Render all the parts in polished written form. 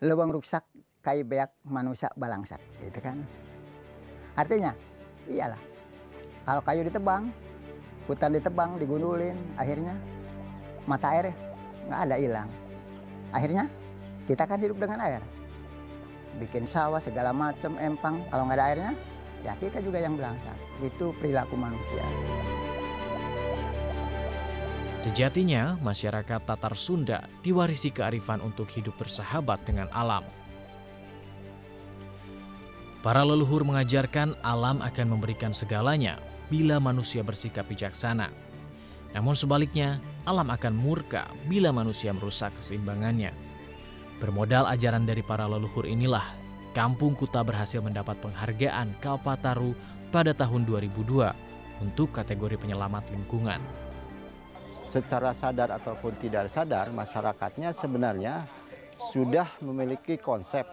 leuweung ruksak kai beak manusia balangsak, gitu kan. Artinya, iyalah, kalau kayu ditebang, hutan ditebang, digundulin, akhirnya mata air nggak ada, hilang. Akhirnya kita kan hidup dengan air. Bikin sawah segala macam empang, kalau nggak ada airnya, ya kita juga yang belangsak. Itu perilaku manusia. Sejatinya, masyarakat Tatar Sunda diwarisi kearifan untuk hidup bersahabat dengan alam. Para leluhur mengajarkan alam akan memberikan segalanya bila manusia bersikap bijaksana. Namun sebaliknya, alam akan murka bila manusia merusak keseimbangannya. Bermodal ajaran dari para leluhur inilah, Kampung Kuta berhasil mendapat penghargaan Kalpataru pada tahun 2002 untuk kategori penyelamat lingkungan. Secara sadar ataupun tidak sadar, masyarakatnya sebenarnya sudah memiliki konsep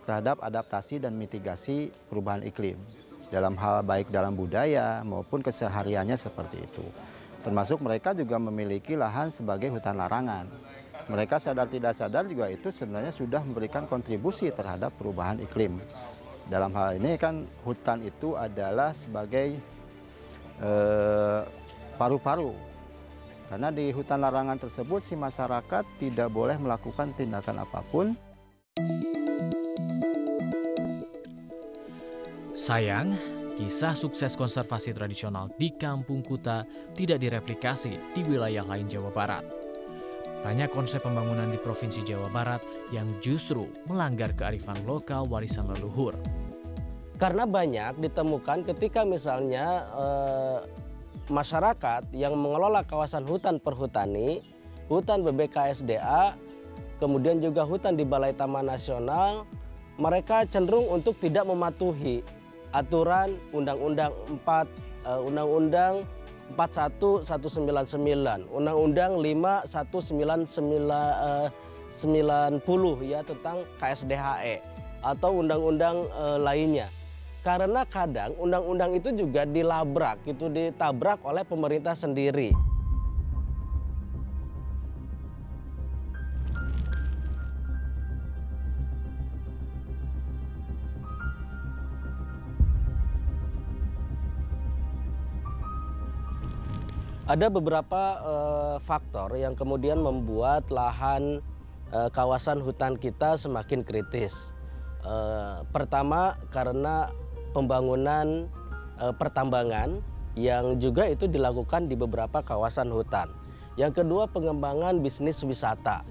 terhadap adaptasi dan mitigasi perubahan iklim. Dalam hal baik dalam budaya maupun kesehariannya seperti itu. Termasuk mereka juga memiliki lahan sebagai hutan larangan. Mereka sadar tidak sadar juga itu sebenarnya sudah memberikan kontribusi terhadap perubahan iklim. Dalam hal ini kan hutan itu adalah sebagai paru-paru. Karena di hutan larangan tersebut si masyarakat tidak boleh melakukan tindakan apapun. Sayang, kisah sukses konservasi tradisional di Kampung Kuta tidak direplikasi di wilayah lain Jawa Barat. Banyak konsep pembangunan di Provinsi Jawa Barat yang justru melanggar kearifan lokal warisan leluhur. Karena banyak ditemukan ketika misalnya masyarakat yang mengelola kawasan hutan perhutani, hutan BBKSDA, kemudian juga hutan di Balai Taman Nasional, mereka cenderung untuk tidak mematuhi aturan Undang-Undang 41.199, Undang-Undang 5.1990 ya tentang KSDHE atau undang-undang lainnya. Karena kadang undang-undang itu juga ditabrak oleh pemerintah sendiri. Ada beberapa faktor yang kemudian membuat lahan kawasan hutan kita semakin kritis. Pertama karena pembangunan pertambangan yang juga itu dilakukan di beberapa kawasan hutan. Yang kedua pengembangan bisnis wisata.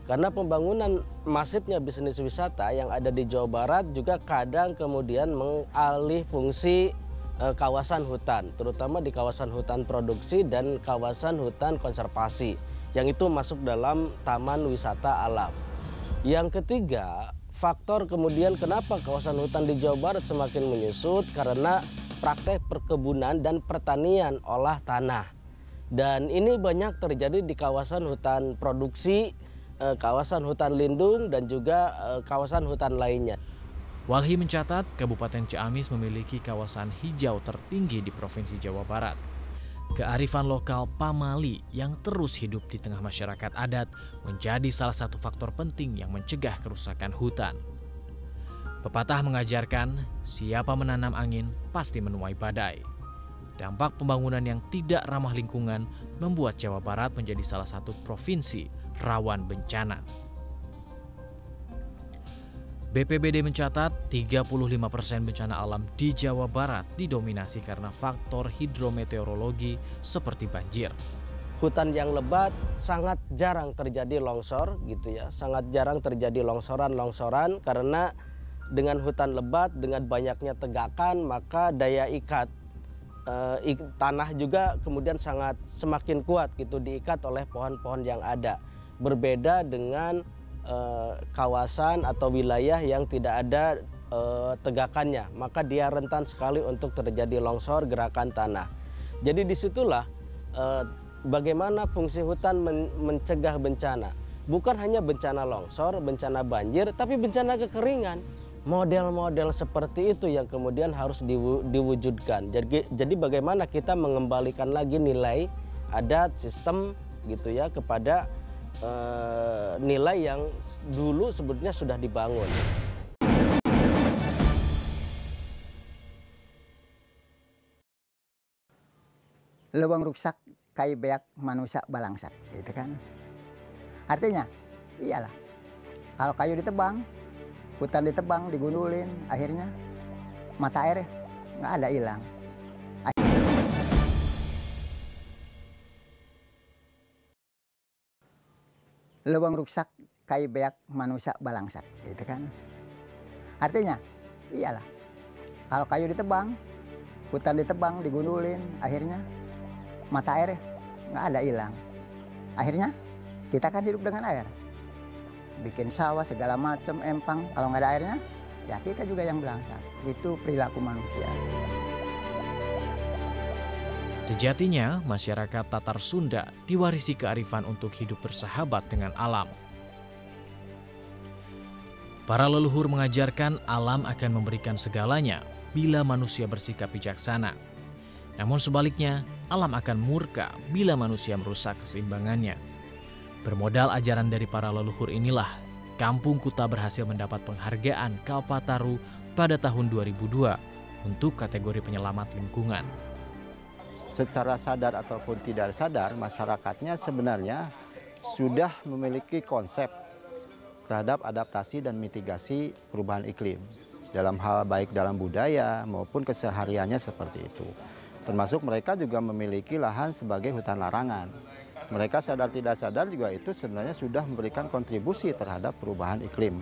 Karena pembangunan masifnya bisnis wisata yang ada di Jawa Barat juga kadang kemudian mengalih fungsi kawasan hutan, terutama di kawasan hutan produksi dan kawasan hutan konservasi, yang itu masuk dalam taman wisata alam. Yang ketiga, faktor kemudian kenapa kawasan hutan di Jawa Barat semakin menyusut karena praktek perkebunan dan pertanian olah tanah. Dan ini banyak terjadi di kawasan hutan produksi, kawasan hutan lindung dan juga kawasan hutan lainnya. Walhi mencatat Kabupaten Ciamis memiliki kawasan hijau tertinggi di Provinsi Jawa Barat. Kearifan lokal pamali yang terus hidup di tengah masyarakat adat menjadi salah satu faktor penting yang mencegah kerusakan hutan. Pepatah mengajarkan, siapa menanam angin pasti menuai badai. Dampak pembangunan yang tidak ramah lingkungan membuat Jawa Barat menjadi salah satu provinsi rawan bencana. BPBD mencatat 35% bencana alam di Jawa Barat didominasi karena faktor hidrometeorologi seperti banjir. Hutan yang lebat sangat jarang terjadi longsor gitu ya, sangat jarang terjadi longsoran karena dengan hutan lebat dengan banyaknya tegakan maka daya ikat tanah juga kemudian semakin kuat gitu diikat oleh pohon-pohon yang ada. Berbeda dengan kawasan atau wilayah yang tidak ada tegakannya, maka dia rentan sekali untuk terjadi longsor gerakan tanah. Jadi disitulah bagaimana fungsi hutan mencegah bencana. Bukan hanya bencana longsor, bencana banjir, tapi bencana kekeringan. Model-model seperti itu yang kemudian harus diwujudkan. Jadi bagaimana kita mengembalikan lagi nilai adat sistem gitu ya kepada nilai yang dulu sebetulnya sudah dibangun. Lubang rusak kai beak manusia balangsat, gitu kan. Artinya, iyalah, kalau kayu ditebang, hutan ditebang, digundulin, akhirnya mata air nggak ada, hilang. Lubang rusak kai beak manusia balangsat, gitu kan. Artinya, iyalah, kalau kayu ditebang, hutan ditebang, digundulin, akhirnya mata air nggak ada, hilang. Akhirnya kita kan hidup dengan air, bikin sawah segala macam, empang. Kalau nggak ada airnya, ya kita juga yang belangsat. Itu perilaku manusia. Sejatinya, masyarakat Tatar Sunda diwarisi kearifan untuk hidup bersahabat dengan alam. Para leluhur mengajarkan alam akan memberikan segalanya bila manusia bersikap bijaksana. Namun sebaliknya, alam akan murka bila manusia merusak keseimbangannya. Bermodal ajaran dari para leluhur inilah, Kampung Kuta berhasil mendapat penghargaan Kalpataru pada tahun 2002 untuk kategori penyelamat lingkungan. Secara sadar ataupun tidak sadar, masyarakatnya sebenarnya sudah memiliki konsep terhadap adaptasi dan mitigasi perubahan iklim. Dalam hal baik dalam budaya maupun kesehariannya seperti itu. Termasuk mereka juga memiliki lahan sebagai hutan larangan. Mereka sadar tidak sadar juga itu sebenarnya sudah memberikan kontribusi terhadap perubahan iklim.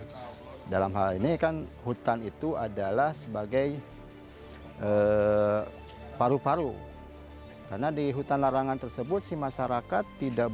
Dalam hal ini kan hutan itu adalah sebagai paru-paru. Karena di hutan larangan tersebut si masyarakat tidak